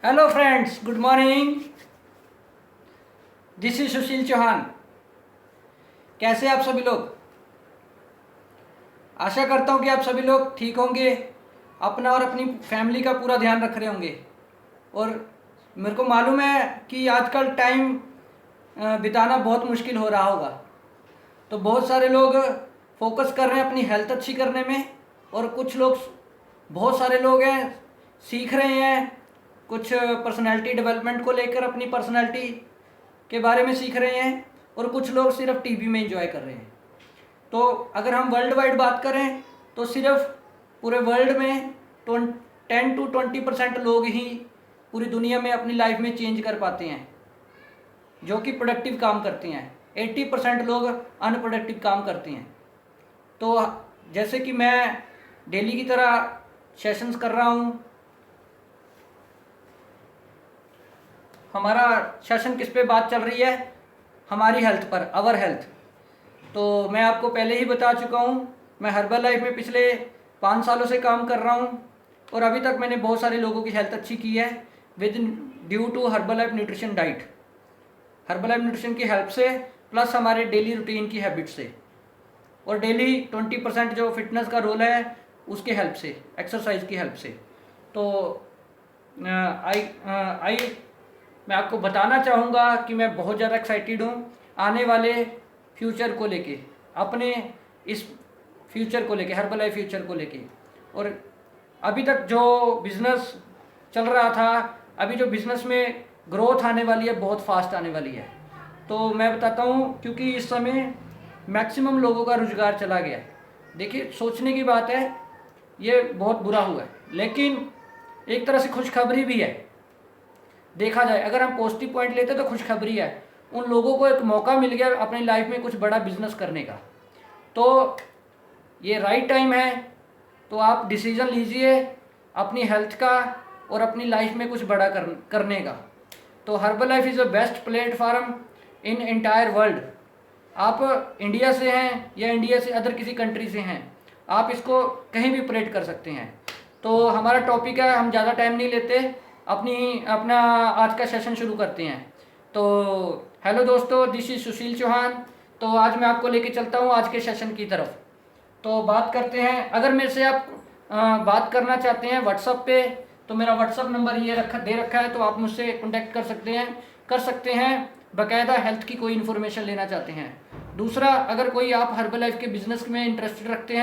Hello friends, good morning. This is Sushil Chauhan. कैसे आप सभी लोग? आशा करता हूँ कि आप सभी लोग ठीक होंगे, अपना और अपनी फैमिली का पूरा ध्यान रख रहे होंगे। और मेरे को मालूम है कि आजकल टाइम बिताना बहुत मुश्किल हो रहा होगा, तो बहुत सारे लोग फोकस कर रहे हैं अपनी हेल्थ अच्छी करने में, और कुछ लोग, बहुत सारे लोग हैं, सीख रहे हैं कुछ पर्सनैलिटी डेवलपमेंट को लेकर, अपनी पर्सनैलिटी के बारे में सीख रहे हैं, और कुछ लोग सिर्फ टीवी में एंजॉय कर रहे हैं। तो अगर हम वर्ल्ड वाइड बात करें तो सिर्फ पूरे वर्ल्ड में 10 to 20% लोग ही पूरी दुनिया में अपनी लाइफ में चेंज कर पाते हैं, जो कि प्रोडक्टिव काम करते हैं। 80% लोग अनप्रोडक्टिव काम करते हैं। तो जैसे कि मैं डेली की तरह सेशंस कर रहा हूँ, हमारा सेशन किस पे बात चल रही है? हमारी हेल्थ पर, आवर हेल्थ। तो मैं आपको पहले ही बता चुका हूँ, मैं हर्बल लाइफ में पिछले 5 सालों से काम कर रहा हूँ, और अभी तक मैंने बहुत सारे लोगों की हेल्थ अच्छी की है with due to herbal life nutrition diet, Herbalife nutrition की हेल्प से, प्लस हमारे डेली रूटीन की हैबिट से, और डेली 20% जो फिटनेस का रोल है उसके हेल्प से, एक्सरसाइज की हेल्प से। तो आई मैं आपको बताना चाहूँगा कि मैं बहुत ज़्यादा एक्साइटेड हूँ आने वाले फ्यूचर को लेके, अपने इस फ्यूचर को लेके, हर्बल लाइफ फ्यूचर को लेके। और अभी तक जो बिज़नेस चल रहा था, अभी जो बिज़नेस में ग्रोथ आने वाली है, बहुत फास्ट आने वाली है। तो मैं बताता हूँ, क्योंकि इस समय मैक्सिमम लोगों का रोजगार चला गया है। देखिए, सोचने की बात है, ये बहुत बुरा हुआ है, लेकिन एक तरह से खुशखबरी भी है। देखा जाए, अगर हम पॉजिटिव पॉइंट लेते तो खुशखबरी है, उन लोगों को एक मौका मिल गया अपनी लाइफ में कुछ बड़ा बिजनेस करने का। तो ये राइट टाइम है, तो आप डिसीजन लीजिए अपनी हेल्थ का और अपनी लाइफ में कुछ बड़ा करने का। तो herbal life is the best platform in entire world. आप इंडिया से हैं या इंडिया से अदर किसी कंट्री से हैं, आप इसको कहीं भी ऑपरेट कर सकते हैं। तो हमारा टॉपिक है, हम ज़्यादा टाइम नहीं लेते, अपना आज का सेशन शुरू करते हैं। तो हेलो दोस्तों, दिस इज सुशील चौहान। तो आज मैं आपको लेके चलता हूँ आज के सेशन की तरफ। तो बात करते हैं, अगर मेरे से आप बात करना चाहते हैं व्हाट्सअप पे, तो मेरा व्हाट्सअप नंबर ये दे रखा है, तो आप मुझसे कॉन्टैक्ट कर सकते हैं बाकायदा हेल्थ की कोई इन्फॉर्मेशन लेना चाहते हैं। दूसरा, अगर कोई आप हर्बल लाइफ के बिजनेस में इंटरेस्ट रखते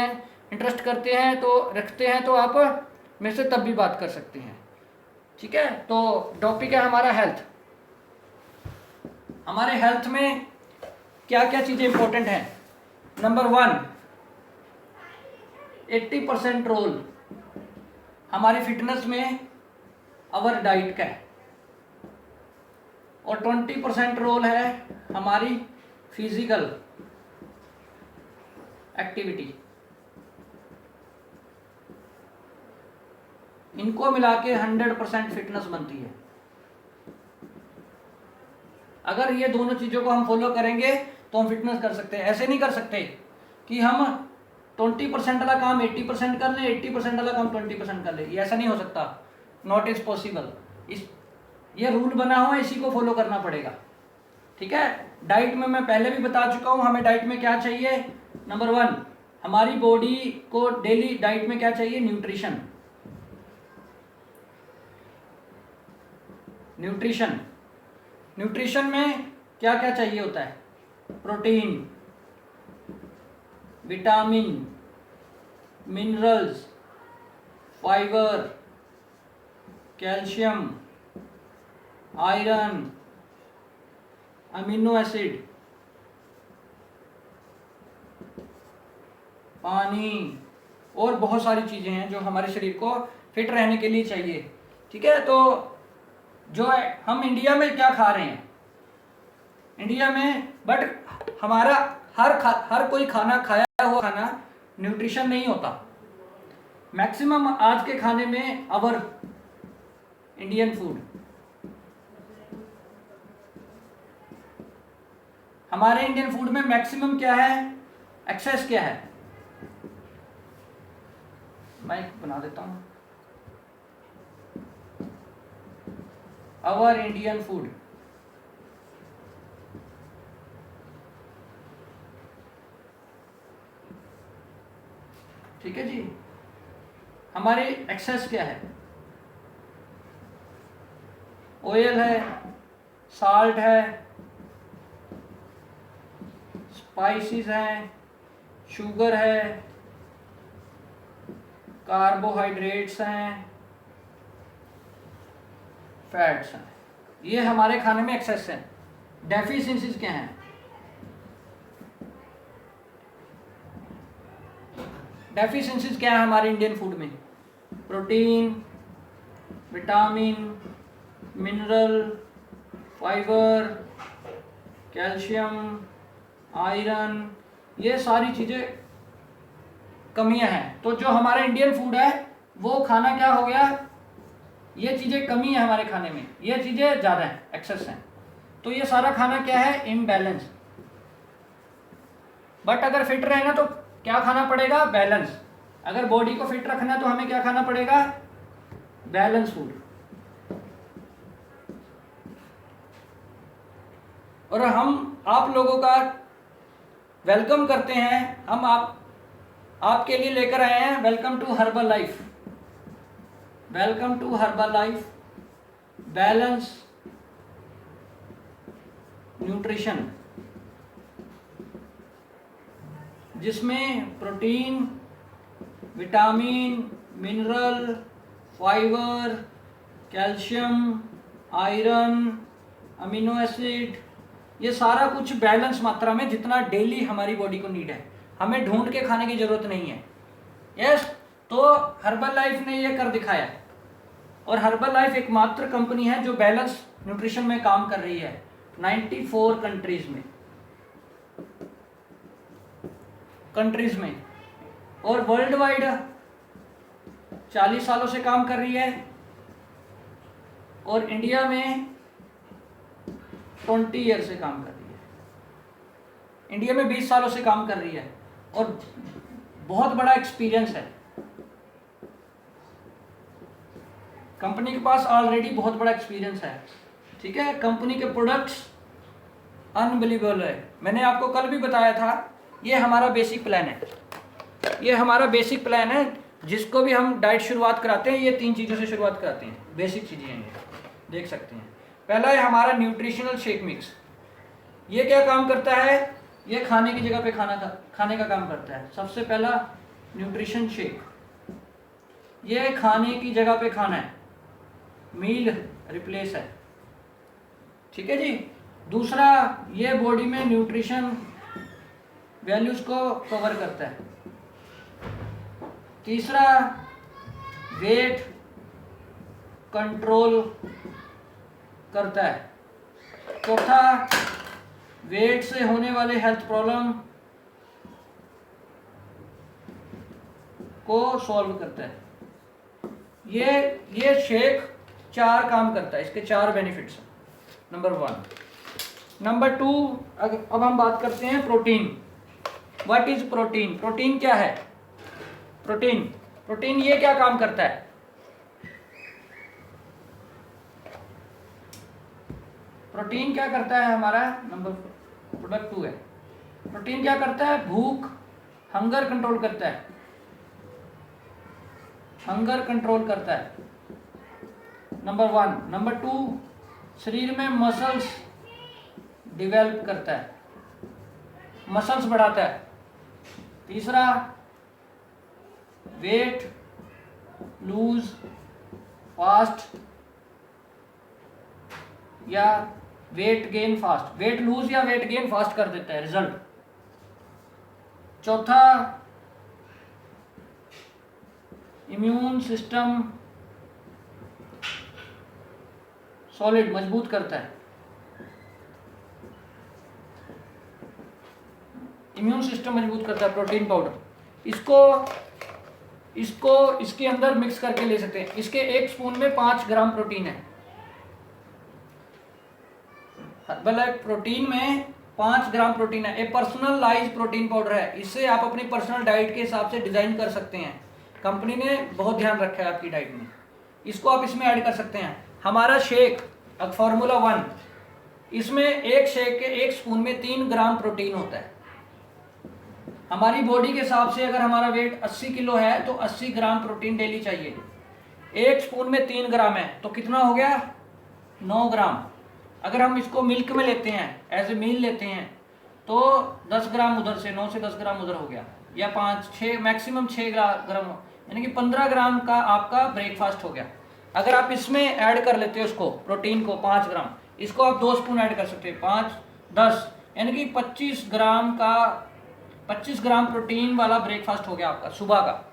हैं तो आप मेरे से तब भी बात कर सकते हैं। ठीक है, तो टॉपिक है हमारा हेल्थ। हमारे हेल्थ में क्या क्या चीज़ें इंपॉर्टेंट हैं? नंबर 1, 80% रोल हमारी फिटनेस में अवर डाइट का है, और 20% रोल है हमारी फिजिकल एक्टिविटी। इनको मिला के 100% फिटनेस बनती है। अगर ये दोनों चीज़ों को हम फॉलो करेंगे तो हम फिटनेस कर सकते हैं। ऐसे नहीं कर सकते कि हम 20% वाला काम 80% कर ले, 80% वाला काम 20% कर ले, ये ऐसा नहीं हो सकता। Not is possible. ये रूल बना हुआ है, इसी को फॉलो करना पड़ेगा। ठीक है, डाइट में मैं पहले भी बता चुका हूँ, हमें डाइट में क्या चाहिए। नंबर 1, हमारी बॉडी को डेली डाइट में क्या चाहिए? न्यूट्रिशन। न्यूट्रिशन में क्या क्या चाहिए होता है? Protein, vitamin, minerals, fibre, calcium, iron, amino acid, पानी, और बहुत सारी चीज़ें हैं जो हमारे शरीर को फिट रहने के लिए चाहिए। ठीक है, तो जो है, हम इंडिया में क्या खा रहे हैं, इंडिया में, बट हमारा हर कोई खाया हुआ खाना न्यूट्रिशन नहीं होता। मैक्सिमम आज के खाने में अवर इंडियन फूड, हमारे इंडियन फूड में मैक्सिमम क्या है, एक्सेस क्या है? माइक बना देता हूँ। Our Indian food. ठीक है जी। हमारी एक्सेस क्या है? ऑयल है, साल्ट है, स्पाइसेस हैं, शुगर है, कार्बोहाइड्रेट्स हैं, फैट्स हैं। ये हमारे खाने में एक्सेस हैं। डेफिशिएंसीज क्या हैं? डेफिशिएंसीज क्या है हमारे इंडियन फूड में? Protein, vitamin, mineral, fibre, calcium, iron, ये सारी चीज़ें कमियां हैं। तो जो हमारा इंडियन फूड है वो खाना क्या हो गया? ये चीज़ें कमी है हमारे खाने में, ये चीज़ें ज़्यादा हैं, एक्सेस हैं। तो ये सारा खाना क्या है? इम्बैलेंस। बट अगर फिट रहना तो क्या खाना पड़ेगा? बैलेंस। अगर बॉडी को फिट रखना तो हमें क्या खाना पड़ेगा? Balance food. और हम आप लोगों का वेलकम करते हैं। हम आपके लिए लेकर आए हैं welcome to herbal life. Welcome to herbal life balance nutrition, जिसमें protein, vitamin, mineral, fibre, calcium, iron, amino acid, ये सारा कुछ बैलेंस मात्रा में, जितना डेली हमारी बॉडी को नीड है। हमें ढूंढ के खाने की जरूरत नहीं है। यस, तो हर्बल लाइफ ने ये कर दिखाया। और हर्बल लाइफ एकमात्र कंपनी है जो बैलेंस न्यूट्रिशन में काम कर रही है 94 कंट्रीज में, और वर्ल्ड वाइड 40 सालों से काम कर रही है, और इंडिया में 20 ईयर से काम कर रही है। इंडिया में 20 सालों से काम कर रही है और बहुत बड़ा एक्सपीरियंस है। कंपनी के पास ऑलरेडी बहुत बड़ा एक्सपीरियंस है। ठीक है, कंपनी के प्रोडक्ट्स अनबिलीवेबल है। मैंने आपको कल भी बताया था, ये हमारा बेसिक प्लान है। ये हमारा बेसिक प्लान है, जिसको भी हम डाइट शुरुआत कराते हैं, ये 3 चीज़ों से शुरुआत कराते हैं। बेसिक चीज़ें हैं ये, देख सकते हैं। पहला है हमारा न्यूट्रिशनल शेक मिक्स। ये क्या काम करता है? ये खाने की जगह पे खाने का काम करता है। सबसे पहला न्यूट्रिशन शेक, ये खाने की जगह पे खाना है, मील रिप्लेस है। ठीक है जी। दूसरा, ये बॉडी में न्यूट्रिशन वैल्यूज को कवर करता है। तीसरा, वेट कंट्रोल करता है। चौथा, वेट से होने वाले हेल्थ प्रॉब्लम को सॉल्व करता है। ये शेक 4 काम करता है, इसके 4 बेनिफिट्स हैं। नंबर 1। नंबर 2, अब हम बात करते हैं protein. What is protein? Protein क्या है? प्रोटीन ये क्या काम करता है? प्रोटीन क्या करता है हमारा? प्रोडक्ट 2 है। प्रोटीन क्या करता है? भूख, हंगर कंट्रोल करता है। हंगर कंट्रोल करता है, नंबर 1। नंबर 2, शरीर में मसल्स डेवलप करता है, मसल्स बढ़ाता है। तीसरा, वेट लूज फास्ट या weight gain fast, weight lose या वेट गेन फास्ट कर देता है रिजल्ट। चौथा, इम्यून सिस्टम सॉलिड मजबूत करता है। इम्यून सिस्टम मजबूत करता है प्रोटीन पाउडर। इसको इसके अंदर मिक्स करके ले सकते हैं। इसके 1 स्पून में 5 ग्राम प्रोटीन है। हर्बल लाइफ प्रोटीन में 5 ग्राम प्रोटीन है। एक पर्सनलाइज प्रोटीन पाउडर है। इससे आप अपनी पर्सनल डाइट के हिसाब से डिजाइन कर सकते हैं। कंपनी ने बहुत ध्यान रखा है आपकी डाइट में। इसको आप इसमें ऐड कर सकते हैं। हमारा शेक अब फार्मूला 1, इसमें एक शेक के 1 स्पून में 3 ग्राम प्रोटीन होता है। हमारी बॉडी के हिसाब से अगर हमारा वेट 80 किलो है तो 80 ग्राम प्रोटीन डेली चाहिए। 1 स्पून में 3 ग्राम है तो कितना हो गया, 9 ग्राम। अगर हम इसको मिल्क में लेते हैं, एज ए मील लेते हैं, तो 10 ग्राम उधर से, 9 से 10 ग्राम उधर हो गया, या 5-6 मैक्सिमम 6 ग्राम, यानी कि 15 ग्राम का आपका ब्रेकफास्ट हो गया। अगर आप इसमें ऐड कर लेते हो उसको प्रोटीन को 5 ग्राम, इसको आप 2 स्पून ऐड कर सकते हैं, 5, 10, यानी कि 25 ग्राम प्रोटीन वाला ब्रेकफास्ट हो गया आपका सुबह का।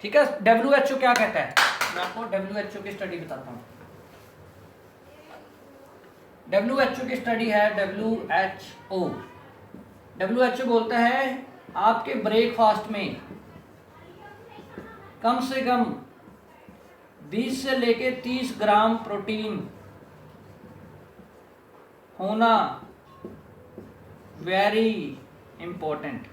ठीक है। WHO क्या कहता है, मैं आपको WHO की स्टडी बताता हूँ। WHO की स्टडी है WHO बोलता है आपके ब्रेकफास्ट में कम से कम 20 से लेके 30 ग्राम प्रोटीन होना वेरी इंपॉर्टेंट।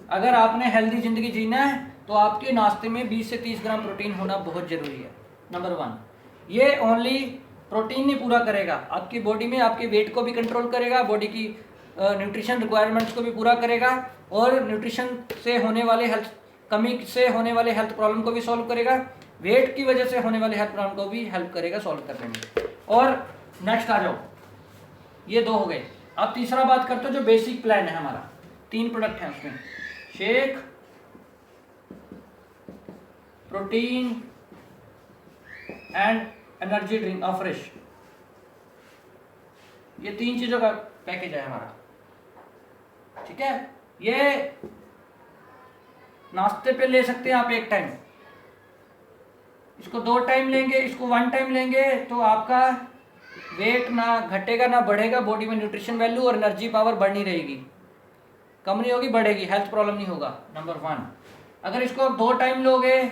अगर आपने हेल्दी जिंदगी जीना है तो आपके नाश्ते में 20 से 30 ग्राम प्रोटीन होना बहुत जरूरी है। नंबर 1, ये ओनली प्रोटीन नहीं पूरा करेगा, आपकी बॉडी में आपके वेट को भी कंट्रोल करेगा, बॉडी की न्यूट्रिशन रिक्वायरमेंट्स को भी पूरा करेगा, और न्यूट्रिशन से होने वाले कमी से होने वाले हेल्थ प्रॉब्लम को भी सॉल्व करेगा, वेट की वजह से होने वाले हेल्थ प्रॉब्लम को भी हेल्प करेगा सॉल्व करने में। और नेक्स्ट आ जाओ, ये 2 हो गए। अब तीसरा बात करते हो जो बेसिक प्लान है हमारा, 3 प्रोडक्ट हैं उसमें, shake, protein and energy drink fresh. ये 3 चीजों का पैकेज है हमारा। ठीक है। ये नाश्ते पे ले सकते हैं आप 1 टाइम, इसको 2 टाइम लेंगे, इसको 1 टाइम लेंगे, तो आपका वेट ना घटेगा ना बढ़ेगा, बॉडी में न्यूट्रिशन वैल्यू और एनर्जी पावर बढ़नी रहेगी, कम नहीं होगी, बढ़ेगी, हेल्थ प्रॉब्लम नहीं होगा। नंबर 1, अगर इसको आप 2 टाइम लोगे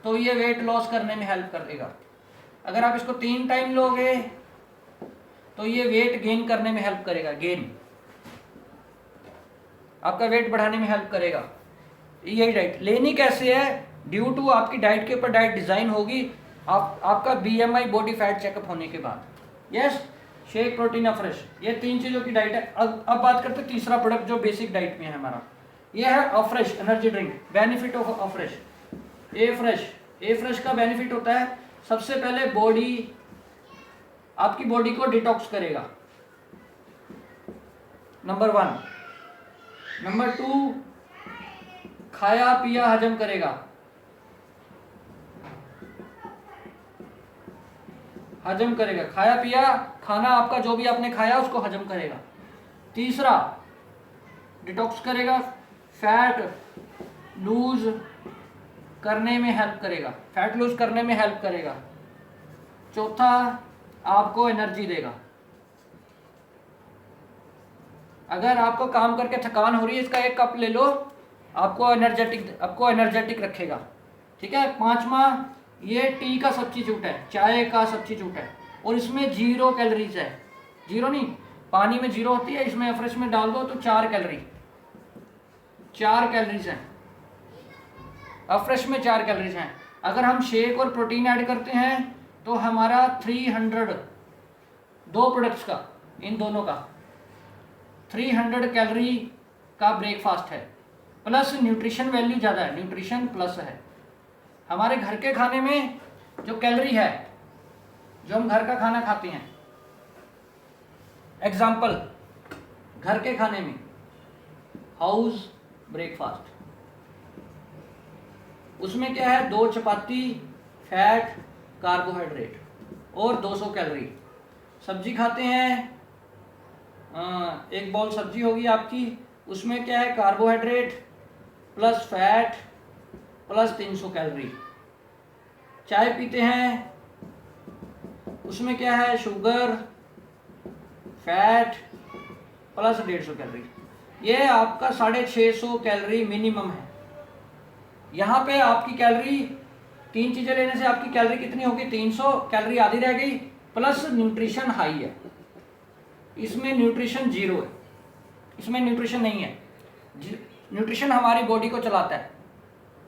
तो ये वेट लॉस करने में हेल्प करेगा। अगर आप इसको 3 टाइम लोगे तो ये वेट गेन करने में हेल्प करेगा, गेन, आपका वेट बढ़ाने में हेल्प करेगा। यही डाइट लेनी कैसे है, ड्यू टू आपकी डाइट के ऊपर डाइट डिजाइन होगी आपका BMI बॉडी फैट चेकअप होने के बाद। यस, शेक, प्रोटीन, फ्रेश, ये 3 चीजों की डाइट है। अब बात करते हैं तीसरा प्रोडक्ट जो बेसिक डाइट में है हमारा, ये है afresh energy drink. Benefit of afresh, A fresh का बेनिफिट होता है, सबसे पहले आपकी बॉडी को डिटॉक्स करेगा, नंबर 1। नंबर 2, खाया पिया हजम करेगा, खाया पिया, खाना आपका जो भी आपने खाया उसको हजम करेगा। तीसरा, डिटॉक्स करेगा, फैट लूज करने में हेल्प करेगा, चौथा, आपको एनर्जी देगा। अगर आपको काम करके थकान हो रही है, इसका 1 कप ले लो, आपको एनर्जेटिक रखेगा। ठीक है। 5वां, ये टी का सब्स्टिट्यूट है, चाय का सब्स्टिट्यूट है, और इसमें 0 कैलोरीज है, 0 नहीं, पानी में 0 होती है, इसमें फ्रेश में डाल दो तो 4 कैलोरीज हैं, फ्रेश में 4 कैलोरीज हैं। अगर हम शेक और प्रोटीन ऐड करते हैं तो हमारा 300, 2 प्रोडक्ट्स का, इन दोनों का 300 कैलोरी का ब्रेकफास्ट है, प्लस न्यूट्रिशन वैल्यू ज़्यादा है, न्यूट्रिशन प्लस है। हमारे घर के खाने में जो कैलोरी है, जो हम घर का खाना खाते हैं, एग्जाम्पल, घर के खाने में हाउस ब्रेकफास्ट, उसमें क्या है, 2 चपाती, फैट, कार्बोहाइड्रेट और 200 कैलोरी। सब्जी खाते हैं, 1 बाउल सब्जी होगी आपकी, उसमें क्या है, carbohydrate plus fat plus 300 calorie. चाय पीते हैं, उसमें क्या है, शुगर, फैट प्लस 150 कैलोरी। ये आपका 650 कैलोरी मिनिमम है। यहाँ पे आपकी कैलोरी, 3 चीज़ें लेने से आपकी कैलोरी कितनी होगी, 300 कैलोरी आधी रह गई, प्लस न्यूट्रिशन हाई है, इसमें न्यूट्रिशन 0 है, इसमें न्यूट्रिशन नहीं है। न्यूट्रिशन हमारी बॉडी को चलाता है।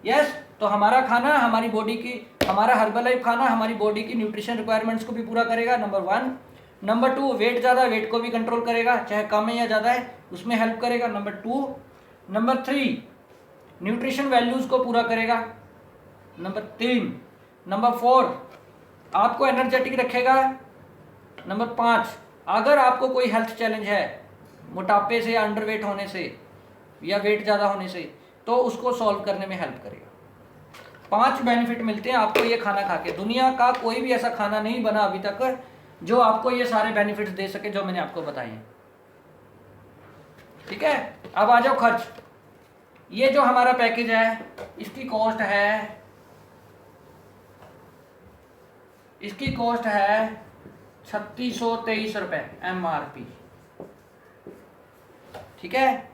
यस, तो हमारा खाना हमारी बॉडी की हमारा हर्बलाइफ खाना हमारी बॉडी की न्यूट्रिशन रिक्वायरमेंट्स को भी पूरा करेगा, नंबर 1। नंबर 2, वेट ज़्यादा, वेट को भी कंट्रोल करेगा, चाहे कम है या ज़्यादा है उसमें हेल्प करेगा, नंबर 2। नंबर 3, न्यूट्रिशन वैल्यूज़ को पूरा करेगा, नंबर 3। नंबर 4, आपको एनर्जेटिक रखेगा, नंबर 5। अगर आपको कोई हेल्थ चैलेंज है मोटापे से या अंडरवेट होने से या वेट ज़्यादा होने से, तो उसको सॉल्व करने में हेल्प करेगा। 5 बेनिफिट मिलते हैं आपको ये खाना खा के। दुनिया का कोई भी ऐसा खाना नहीं बना अभी तक जो आपको ये सारे बेनिफिट्स दे सके जो मैंने आपको बताए हैं। ठीक है, अब आ जाओ खर्च। ये जो हमारा पैकेज है इसकी कॉस्ट है 3623 रुपये MRP। ठीक है,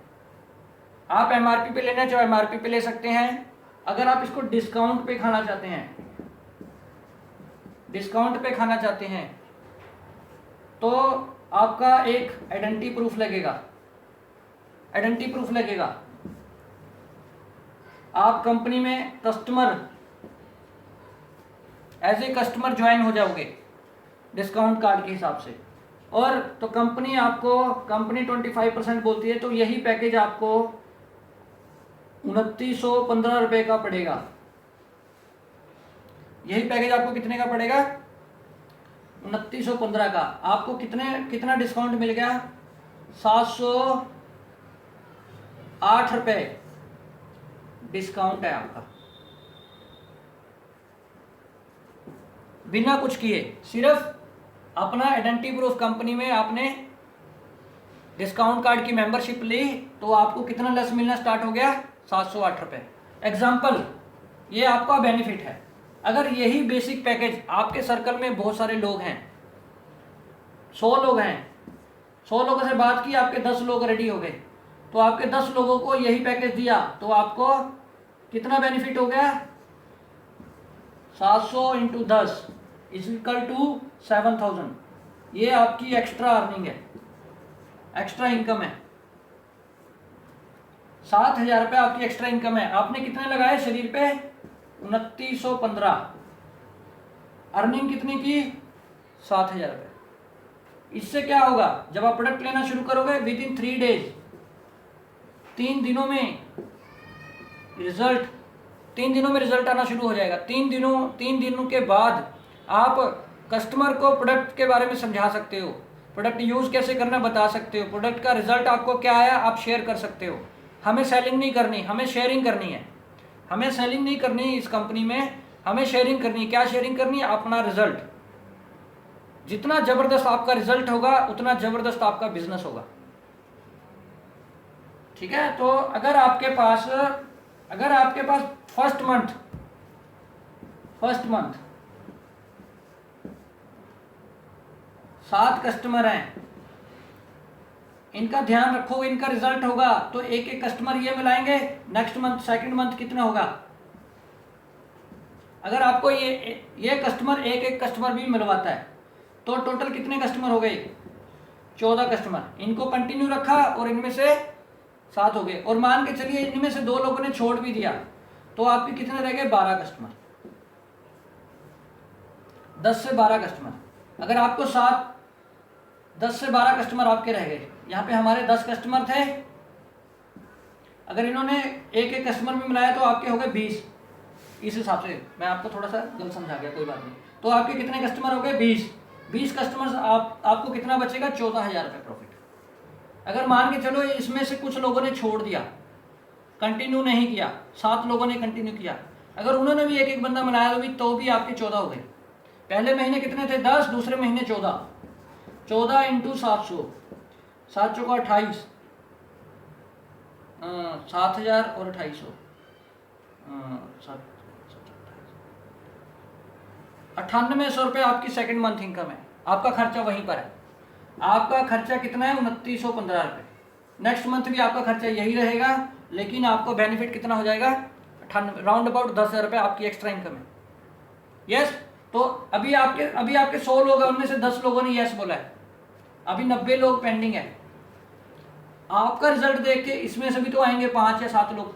आप MRP पे लेना चाहो MRP पे ले सकते हैं। अगर आप इसको डिस्काउंट पे खाना चाहते हैं तो आपका एक आइडेंटिटी प्रूफ लगेगा। आप कंपनी में एज ए कस्टमर ज्वाइन हो जाओगे डिस्काउंट कार्ड के हिसाब से, और तो कंपनी 25% बोलती है, तो यही पैकेज आपको 2915 रुपये का पड़ेगा। यही पैकेज आपको कितने का पड़ेगा? 2915 का। आपको कितना डिस्काउंट मिल गया? 708 रुपये डिस्काउंट है आपका, बिना कुछ किए। सिर्फ अपना आइडेंटिटी प्रूफ कंपनी में आपने डिस्काउंट कार्ड की मेंबरशिप ली तो आपको कितना लेस मिलना स्टार्ट हो गया? 708 रुपये। एग्जाम्पल, ये आपका बेनिफिट है। अगर यही बेसिक पैकेज आपके सर्कल में बहुत सारे लोग हैं, 100 लोग हैं, 100 लोगों से बात की, आपके 10 लोग रेडी हो गए, तो आपके 10 लोगों को यही पैकेज दिया तो आपको कितना बेनिफिट हो गया? 700 × 10 = 7000। ये आपकी एक्स्ट्रा अर्निंग है, एक्स्ट्रा इनकम है। 7000 रुपये आपकी एक्स्ट्रा इनकम है। आपने कितने लगाए शरीर पे? 2915। अर्निंग कितनी की? 7000 रुपये। इससे क्या होगा? जब आप प्रोडक्ट लेना शुरू करोगे, विदिन 3 डेज, 3 दिनों में रिजल्ट आना शुरू हो जाएगा। 3 दिनों के बाद आप कस्टमर को प्रोडक्ट के बारे में समझा सकते हो, प्रोडक्ट यूज़ कैसे करना बता सकते हो, प्रोडक्ट का रिजल्ट आपको क्या आया आप शेयर कर सकते हो। हमें सेलिंग नहीं करनी, हमें शेयरिंग करनी है। हमें सेलिंग नहीं करनी इस कंपनी में, हमें शेयरिंग करनी है। क्या शेयरिंग करनी है? अपना रिजल्ट। जितना ज़बरदस्त आपका रिजल्ट होगा उतना ज़बरदस्त आपका बिजनेस होगा। ठीक है, तो अगर आपके पास फर्स्ट मंथ 7 कस्टमर हैं, इनका ध्यान रखो, इनका रिजल्ट होगा तो एक कस्टमर ये मिलाएंगे। नेक्स्ट मंथ, सेकंड मंथ कितना होगा? अगर आपको ये कस्टमर एक कस्टमर भी मिलवाता है तो टोटल कितने कस्टमर हो गए? 14 कस्टमर। इनको कंटिन्यू रखा और इनमें से 7 हो गए, और मान के चलिए इनमें से 2 लोगों ने छोड़ भी दिया तो आपके कितने रह गए? 12 कस्टमर। 10 से 12 कस्टमर। अगर आपको 10 से 12 कस्टमर आपके रह गए। यहाँ पे हमारे 10 कस्टमर थे, अगर इन्होंने एक कस्टमर में मिलाया तो आपके हो गए 20। इस हिसाब से मैं आपको थोड़ा सा गलत समझा गया, कोई बात नहीं। तो आपके कितने कस्टमर हो गए? 20 कस्टमर। आपको कितना बचेगा? 14,000 रुपये प्रॉफिट। अगर मान के चलो इसमें से कुछ लोगों ने छोड़ दिया, कंटिन्यू नहीं किया, 7 लोगों ने कंटिन्यू किया, अगर उन्होंने भी एक बंदा मिलाया तो भी आपके 14 हो गए। पहले महीने कितने थे? 10, दूसरे महीने 14। 14 × 700, 7 चौका 28, 7000 और 2800, 9800 रुपये आपकी सेकंड मंथ इनकम है। आपका खर्चा वहीं पर है। आपका खर्चा कितना है? 2915 रुपये। नेक्स्ट मंथ भी आपका खर्चा यही रहेगा, लेकिन आपको बेनिफिट कितना हो जाएगा? 98, राउंड अबाउट 10,000 रुपये आपकी एक्स्ट्रा इनकम है। यस, तो अभी आपके 100 लोग हैं, उनमें से 10 लोगों ने यस बोला है, अभी 90 लोग पेंडिंग है। आपका रिजल्ट देख के इसमें से भी तो आएंगे 5 या 7 लोग।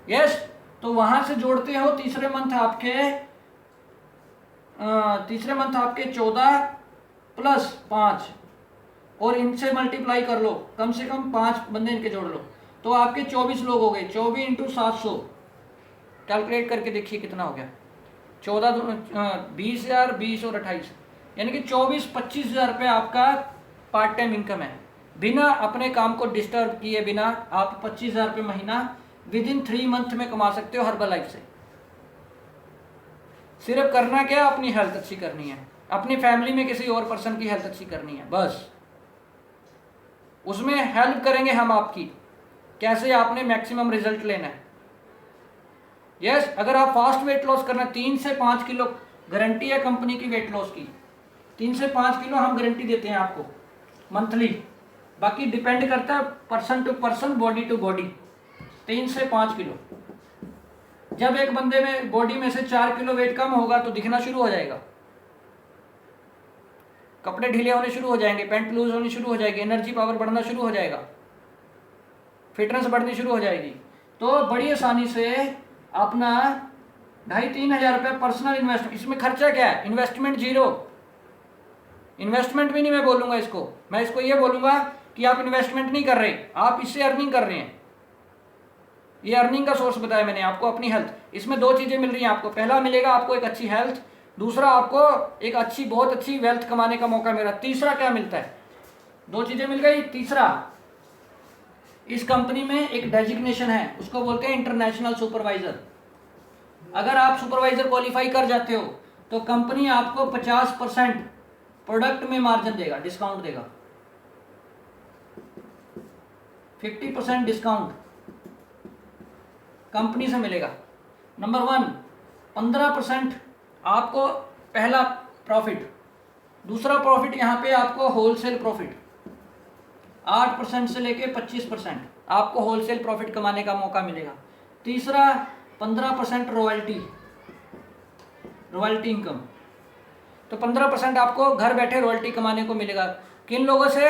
यस, तो वहां से जोड़ते हो तीसरे मंथ आपके 14 प्लस 5 और इनसे मल्टीप्लाई कर लो, कम से कम 5 बंदे इनके जोड़ लो, तो आपके 24 लोग हो गए। 24 इंटू 700 कैलकुलेट करके देखिए कितना हो गया। 20,000, 20 और 28, यानी कि 24-25 हज़ार रुपये आपका पार्ट टाइम इनकम है। बिना अपने काम को डिस्टर्ब किए बिना आप 25,000 रुपये महीना विद इन 3 मंथ में कमा सकते हो हर्बल लाइफ से। सिर्फ करना क्या, अपनी हेल्थ अच्छी करनी है, अपनी फैमिली में किसी और पर्सन की हेल्थ अच्छी करनी है, बस। उसमें हेल्प करेंगे हम आपकी, कैसे आपने मैक्सिमम रिजल्ट लेना है। यस, अगर आप फास्ट वेट लॉस करना, 3 से 5 किलो गारंटी है कंपनी की वेट लॉस की। 3 से 5 किलो हम गारंटी देते हैं आपको मंथली, बाकी डिपेंड करता है person to person, body to body. 3 से 5 किलो, जब एक बंदे में बॉडी में से 4 किलो वेट कम होगा तो दिखना शुरू हो जाएगा, कपड़े ढीले होने शुरू हो जाएंगे, पैंट लूज होनी शुरू हो जाएगी, एनर्जी पावर बढ़ना शुरू हो जाएगा, फिटनेस बढ़नी शुरू हो जाएगी। तो बड़ी आसानी से अपना 2,500-3 हज़ार रुपये पर्सनल इन्वेस्टमेंट, इसमें खर्चा क्या है, इन्वेस्टमेंट जीरो। इन्वेस्टमेंट भी नहीं मैं बोलूँगा इसको, मैं इसको ये बोलूँगा कि आप इन्वेस्टमेंट नहीं कर रहे, आप इससे अर्निंग कर रहे हैं। ये अर्निंग का सोर्स बताया मैंने आपको, अपनी हेल्थ। इसमें 2 चीज़ें मिल रही हैं आपको, पहला मिलेगा आपको एक अच्छी हेल्थ, दूसरा आपको एक अच्छी, बहुत अच्छी वेल्थ कमाने का मौका मिला। तीसरा क्या मिलता है, 2 चीज़ें मिल गई, तीसरा इस कंपनी में एक डेजिग्नेशन है, उसको बोलते हैं इंटरनेशनल सुपरवाइजर। अगर आप सुपरवाइजर क्वालिफाई कर जाते हो तो कंपनी आपको 50% प्रोडक्ट में मार्जिन देगा, डिस्काउंट देगा, 50% डिस्काउंट कंपनी से मिलेगा। नंबर 1, 15% आपको पहला प्रॉफिट, दूसरा प्रॉफिट यहाँ पे आपको होलसेल प्रॉफिट 8% से लेके 25% आपको होलसेल प्रॉफिट कमाने का मौका मिलेगा। तीसरा 15% रॉयल्टी इनकम, तो 15% आपको घर बैठे रॉयल्टी कमाने को मिलेगा। किन लोगों से,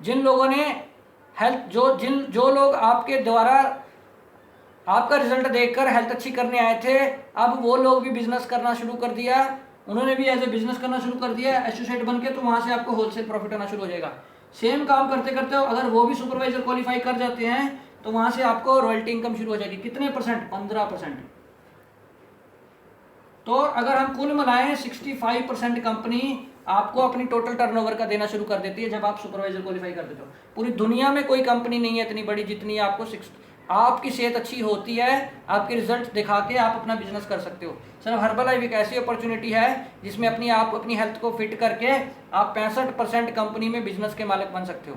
जिन लोगों ने हेल्थ, जो लोग आपके द्वारा आपका रिजल्ट देखकर हेल्थ अच्छी करने आए थे, अब वो लोग भी बिजनेस करना शुरू कर दिया, उन्होंने भी एज ए बिजनेस करना शुरू कर दिया एसोसिएट बन के, तो वहाँ से आपको होलसेल प्रॉफिट आना शुरू हो जाएगा। सेम काम करते करते अगर वो भी सुपरवाइजर क्वालिफाई कर जाते हैं तो वहाँ से आपको रॉयल्टी इनकम शुरू हो जाएगी। कितने परसेंट, 15%। तो अगर हम कुल मिलाएं 65% कंपनी आपको अपनी टोटल टर्नओवर का देना शुरू कर देती है जब आप सुपरवाइजर क्वालिफाई कर देते हो। पूरी दुनिया में कोई कंपनी नहीं है इतनी बड़ी जितनी आपको आपकी सेहत अच्छी होती है, आपके रिजल्ट दिखा के आप अपना बिजनेस कर सकते हो। सर हर्बल लाइफ एक ऐसी अपॉर्चुनिटी है जिसमें आप अपनी हेल्थ को फिट करके आप 65% कंपनी में बिजनेस के मालिक बन सकते हो।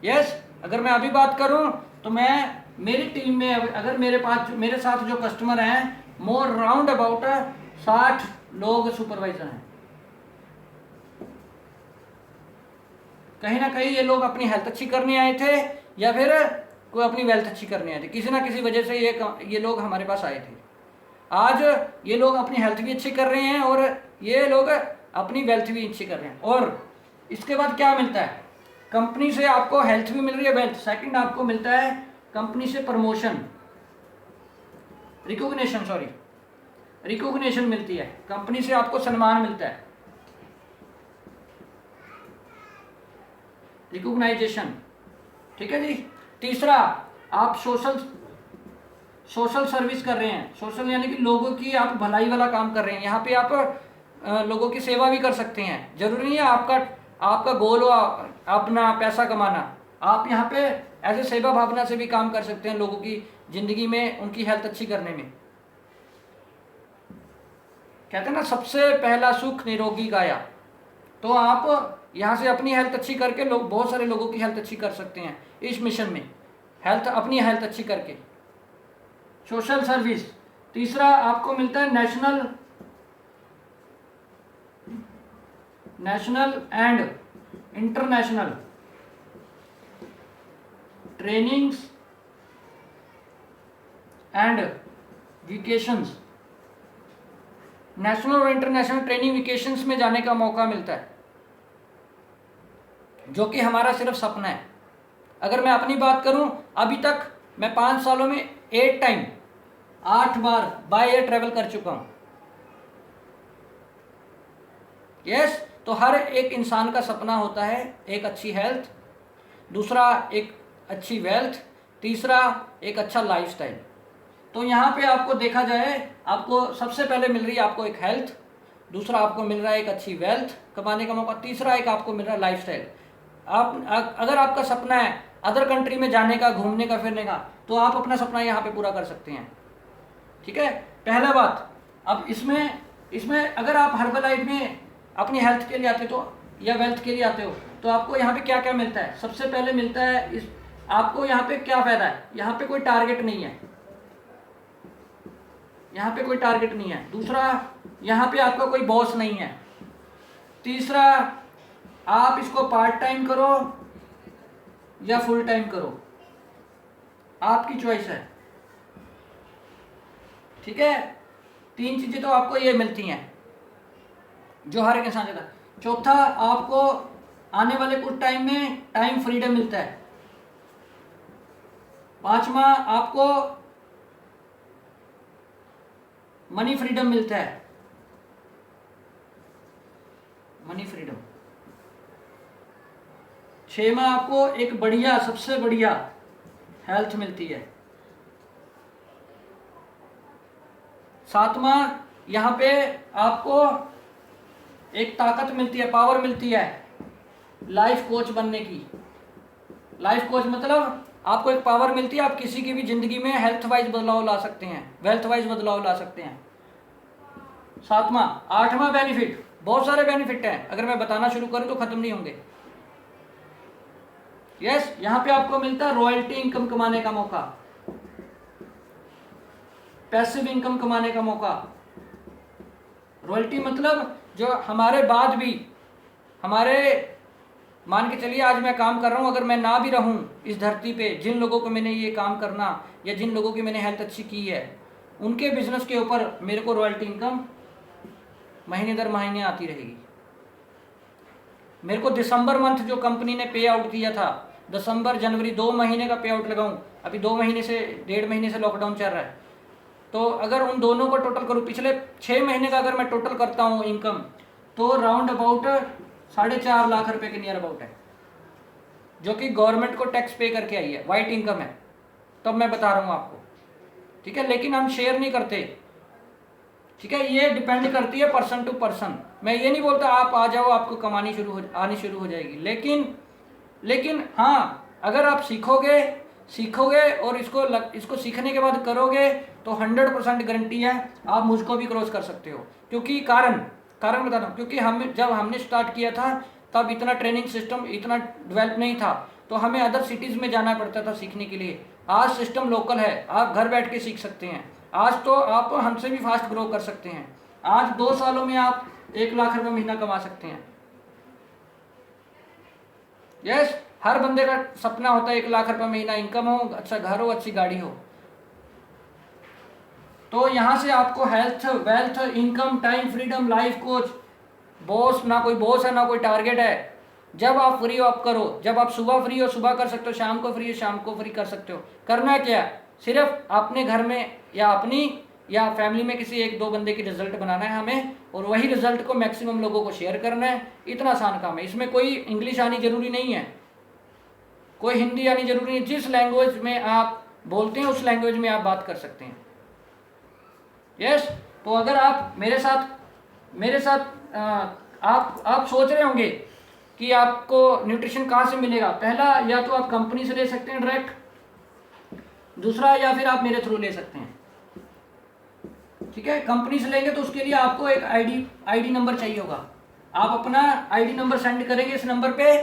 यस, अगर मैं अभी बात करूं तो मैं मेरी टीम में अगर मेरे साथ जो कस्टमर हैं मोर राउंड अबाउट 60 लोग सुपरवाइजर हैं। कहीं ना कहीं ये लोग अपनी हेल्थ अच्छी करने आए थे या फिर कोई अपनी वेल्थ अच्छी करने आए थे, किसी ना किसी वजह से ये लोग हमारे पास आए थे। आज ये लोग अपनी हेल्थ भी अच्छी कर रहे हैं और ये लोग अपनी वेल्थ भी अच्छी कर रहे हैं। और इसके बाद क्या मिलता है, कंपनी से आपको हेल्थ भी मिल रही है, वेल्थ। सेकंड आपको मिलता है कंपनी से प्रमोशन, रिकॉग्निशन मिलती है, कंपनी से आपको सम्मान मिलता है, रिकॉग्नाइजेशन। ठीक है जी। तीसरा, आप सोशल सर्विस कर रहे हैं, सोशल यानी कि लोगों की आप भलाई वाला काम कर रहे हैं। यहाँ पे आप लोगों की सेवा भी कर सकते हैं। जरूरी नहीं है आपका गोल हो अपना पैसा कमाना, आप यहाँ पे ऐसे सेवा भावना से भी काम कर सकते हैं लोगों की जिंदगी में, उनकी हेल्थ अच्छी करने में। कहते हैं ना सबसे पहला सुख निरोगी काया, तो आप यहाँ से अपनी हेल्थ अच्छी करके बहुत सारे लोगों की हेल्थ अच्छी कर सकते हैं इस मिशन में, अपनी हेल्थ अच्छी करके। Social service. तीसरा आपको मिलता है national and international trainings and vacations. National और इंटरनेशनल ट्रेनिंग वेकेशंस में जाने का मौका मिलता है, जो कि हमारा सिर्फ सपना है। अगर मैं अपनी बात करूं, अभी तक मैं 5 सालों में 8 time, 8 bar by air travel कर चुका हूँ। यस, तो हर एक इंसान का सपना होता है एक अच्छी हेल्थ, दूसरा एक अच्छी वेल्थ, तीसरा एक अच्छा लाइफस्टाइल। तो यहाँ पे आपको देखा जाए, आपको सबसे पहले मिल रही है आपको एक हेल्थ, दूसरा आपको मिल रहा है एक अच्छी वेल्थ कमाने का मौका, तीसरा एक आपको मिल रहा है लाइफस्टाइल। अगर आपका सपना है अदर कंट्री में जाने का, घूमने का, फिरने का, तो आप अपना सपना यहाँ पे पूरा कर सकते हैं। ठीक है, पहला बात। अब इसमें अगर आप हर्बलाइफ में अपनी हेल्थ के लिए आते हो तो या वेल्थ के लिए आते हो तो आपको यहाँ पे क्या क्या मिलता है? सबसे पहले मिलता है आपको यहाँ पे क्या फ़ायदा है? यहाँ पे कोई टारगेट नहीं है, यहाँ पे कोई टारगेट नहीं है। दूसरा, यहाँ पे आपका कोई बॉस नहीं है। तीसरा, आप इसको पार्ट टाइम करो या फुल टाइम करो, आपकी चॉइस है। ठीक है, 3 चीज़ें तो आपको ये मिलती हैं जो हर एक इंसान चाहता है। चौथा, आपको आने वाले कुछ टाइम में टाइम फ्रीडम मिलता है। पांचवा, आपको मनी फ्रीडम मिलता है, मनी फ्रीडम। 6वां, आपको एक बढ़िया, सबसे बढ़िया हेल्थ मिलती है। 7वां, यहाँ पे आपको एक ताकत मिलती है, पावर मिलती है लाइफ कोच बनने की। लाइफ कोच मतलब आपको एक पावर मिलती है, आप किसी की भी ज़िंदगी में हेल्थ वाइज बदलाव ला सकते हैं, वेल्थ वाइज बदलाव ला सकते हैं। 7वां। 8वां बेनिफिट, बहुत सारे बेनिफिट हैं, अगर मैं बताना शुरू करूं तो ख़त्म नहीं होंगे। यस, यहाँ पे आपको मिलता है रॉयल्टी इनकम कमाने का मौका, पैसिव इनकम कमाने का मौका। रॉयल्टी मतलब जो हमारे बाद भी, हमारे, मान के चलिए आज मैं काम कर रहा हूँ, अगर मैं ना भी रहूँ इस धरती पे, जिन लोगों को मैंने ये काम करना या जिन लोगों की मैंने हेल्थ अच्छी की है, उनके बिजनेस के ऊपर मेरे को रॉयल्टी इनकम महीने दर महीने आती रहेगी। मेरे को दिसंबर मंथ जो कंपनी ने पे आउट किया था, दिसंबर जनवरी 2 महीने का पे आउट लगाऊँ, अभी 2 महीने से, 1.5 महीने से लॉकडाउन चल रहा है, तो अगर उन दोनों को टोटल करूँ, पिछले 6 महीने का अगर मैं टोटल करता हूँ इनकम, तो राउंड अबाउट 4.5 लाख रुपए के नियर अबाउट है, जो कि गवर्नमेंट को टैक्स पे करके आई है, वाइट इनकम है। तब मैं बता रहा हूँ आपको, ठीक है, लेकिन हम शेयर नहीं करते। ठीक है, ये डिपेंड करती है पर्सन टू पर्सन। मैं ये नहीं बोलता आप आ जाओ आपको कमानी आनी शुरू हो जाएगी, लेकिन हाँ, अगर आप सीखोगे और इसको सीखने के बाद करोगे तो 100% गारंटी है आप मुझको भी क्रॉस कर सकते हो। क्योंकि कारण बता रहा हूँ, क्योंकि जब हमने स्टार्ट किया था तब इतना ट्रेनिंग सिस्टम इतना डेवलप नहीं था, तो हमें अदर सिटीज़ में जाना पड़ता था सीखने के लिए। आज सिस्टम लोकल है, आप घर बैठ के सीख सकते हैं। आज तो आप हमसे भी फास्ट ग्रो कर सकते हैं। आज 2 सालों में आप 1 लाख रुपये महीना कमा सकते हैं। यस, हर बंदे का सपना होता है 1 लाख रुपये महीना इनकम हो, अच्छा घर हो, अच्छी गाड़ी हो। तो यहाँ से आपको health, wealth, income, time freedom, life coach, boss, ना कोई बॉस है ना कोई टारगेट है। जब आप फ्री हो आप करो, जब आप सुबह फ्री हो सुबह कर सकते हो, शाम को फ्री हो शाम को फ्री कर सकते हो। करना क्या है, सिर्फ अपने घर में या अपनी या फैमिली में किसी 1-2 बंदे की रिजल्ट बनाना है हमें, और वही रिजल्ट को मैक्सिमम लोगों को शेयर करना है। इतना आसान काम है। इसमें कोई इंग्लिश आनी जरूरी नहीं है, कोई हिंदी आनी जरूरी नहीं। जिस लैंग्वेज में आप बोलते हैं उस लैंग्वेज में आप बात कर सकते हैं। यस, तो अगर आप मेरे साथ आप सोच रहे होंगे कि आपको न्यूट्रिशन कहाँ से मिलेगा। पहला, या तो आप कंपनी से ले सकते हैं डायरेक्ट, दूसरा या फिर आप मेरे थ्रू ले सकते हैं। ठीक है, कंपनी से लेंगे तो उसके लिए आपको एक आईडी नंबर चाहिए होगा। आप अपना आईडी नंबर सेंड करेंगे इस नंबर पे,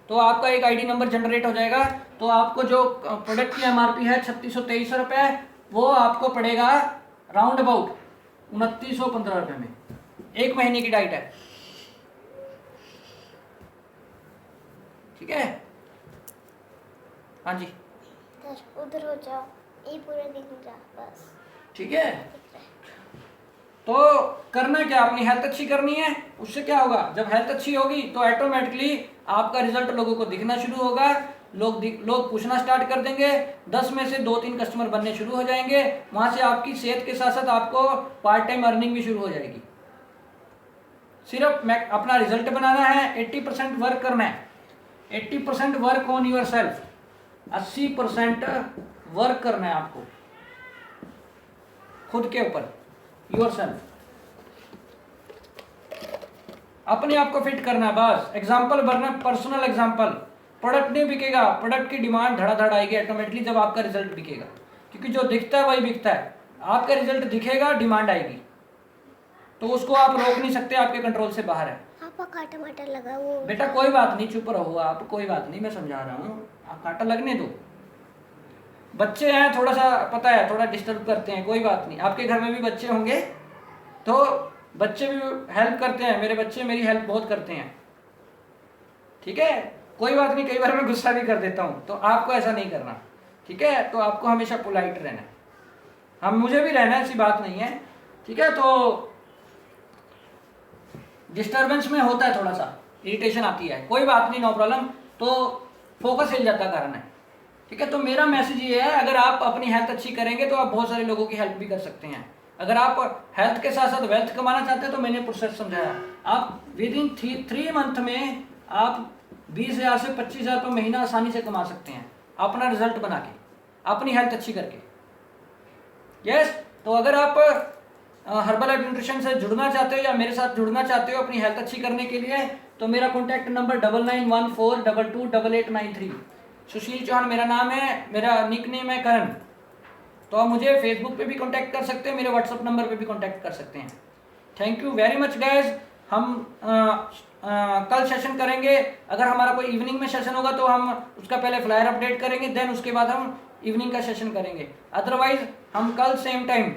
तो आपका एक आईडी नंबर जनरेट हो जाएगा। तो आपको जो प्रोडक्ट की एमआरपी है 3623 रुपये, वो आपको पड़ेगा राउंड अबाउट 2915 रुपये में। 1 महीने की डाइट है। ठीक है, हाँ जी, उधर हो जाओ, ये पूरा दिन जा बस। ठीक है, तो करना क्या, अपनी हेल्थ अच्छी करनी है। उससे क्या होगा, जब हेल्थ अच्छी होगी तो ऑटोमेटिकली आपका रिजल्ट लोगों को दिखना शुरू होगा, लोग पूछना स्टार्ट कर देंगे, 10 में से 2-3 कस्टमर बनने शुरू हो जाएंगे। वहाँ से आपकी सेहत के साथ साथ आपको पार्ट टाइम अर्निंग भी शुरू हो जाएगी। सिर्फ मैं अपना रिजल्ट बनाना है, 80% वर्क करना है, 80% work on your self, 80% work करना है आपको खुद के ऊपर, योर सेल्फ, अपने आप को फिट करना है बस। एग्जाम्पल भरना, पर्सनल एग्जाम्पल। प्रोडक्ट नहीं बिकेगा, प्रोडक्ट की डिमांड धड़ाधड़ आएगी ऑटोमेटिकली जब आपका रिजल्ट बिकेगा, क्योंकि जो दिखता है वही बिकता है। आपका रिजल्ट दिखेगा, डिमांड आएगी, तो उसको आप रोक नहीं सकते, आपके कंट्रोल से बाहर है। आपका काटा माटा लगा वो। बेटा कोई बात नहीं, चुप रहो आप, कोई बात नहीं, मैं समझा रहा हूँ, आप कांटा लगने दो। बच्चे हैं, थोड़ा सा पता है, थोड़ा डिस्टर्ब करते हैं, कोई बात नहीं। आपके घर में भी बच्चे होंगे, तो बच्चे भी हेल्प करते हैं, मेरे बच्चे मेरी हेल्प बहुत करते हैं, ठीक है, कोई बात नहीं। कई बार मैं गुस्सा भी कर देता हूँ, तो आपको ऐसा नहीं करना, ठीक है। तो आपको हमेशा पोलाइट रहना है, हम मुझे भी रहना है, ऐसी बात नहीं है, ठीक है। तो डिस्टर्बेंस में होता है, थोड़ा सा इरिटेशन आती है, कोई बात नहीं, नो प्रॉब्लम। तो फोकस हिल जाता कारण है, ठीक है। तो मेरा मैसेज ये है, अगर आप अपनी हेल्थ अच्छी करेंगे तो आप बहुत सारे लोगों की हेल्प भी कर सकते हैं। अगर आप हेल्थ के साथ साथ वेल्थ कमाना चाहते हैं तो मैंने प्रोसेस समझाया, आप विद इन 3 मंथ में आप 20,000 से 25,000 पर महीना आसानी से कमा सकते हैं, अपना रिजल्ट बना के, अपनी हेल्थ अच्छी करके। यस, तो अगर आप हर्बल लाइफ न्यूट्रिशन से जुड़ना चाहते हो या मेरे साथ जुड़ना चाहते हो अपनी हेल्थ अच्छी करने के लिए, तो मेरा कॉन्टैक्ट नंबर 9914222893। सुशील चौहान मेरा नाम है, मेरा निक नेम है करण। तो आप मुझे फेसबुक पे भी कांटेक्ट कर सकते हैं, मेरे व्हाट्सअप नंबर पे भी कांटेक्ट कर सकते हैं। Thank you very much guys. हम कल सेशन करेंगे, अगर हमारा कोई इवनिंग में सेशन होगा तो हम उसका पहले फ्लायर अपडेट करेंगे, देन उसके बाद हम इवनिंग का सेशन करेंगे। अदरवाइज हम कल सेम टाइम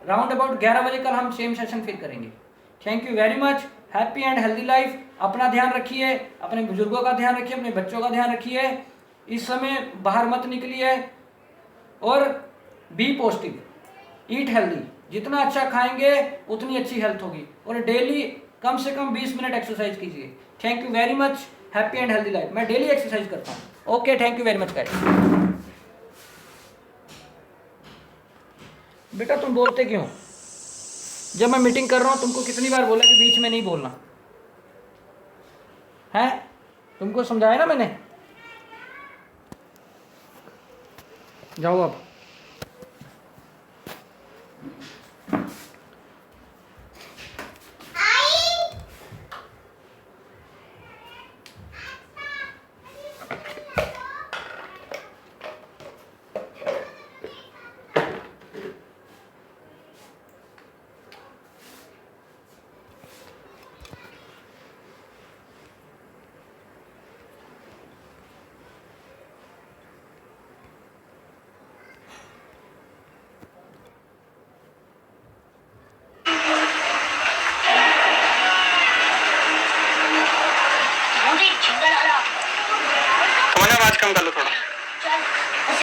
राउंड अबाउट 11 बजे कल हम सेम सेशन फिर करेंगे। Thank you very much. Happy and healthy life. अपना ध्यान रखिए, अपने बुजुर्गों का ध्यान रखिए, अपने बच्चों का ध्यान रखिए, इस समय बाहर मत निकलिए, और बी पॉजिटिव, ईट हेल्दी। जितना अच्छा खाएंगे उतनी अच्छी हेल्थ होगी, और डेली कम से कम 20 मिनट एक्सरसाइज कीजिए। Thank you very much. Happy and healthy life. मैं डेली एक्सरसाइज करता हूँ। Okay, thank you very much guys. बेटा तुम बोलते क्यों? जब मैं मीटिंग कर रहा हूँ तुमको कितनी बार बोला कि बीच में नहीं बोलना है? तुमको समझाया ना मैंने। जाओ अब।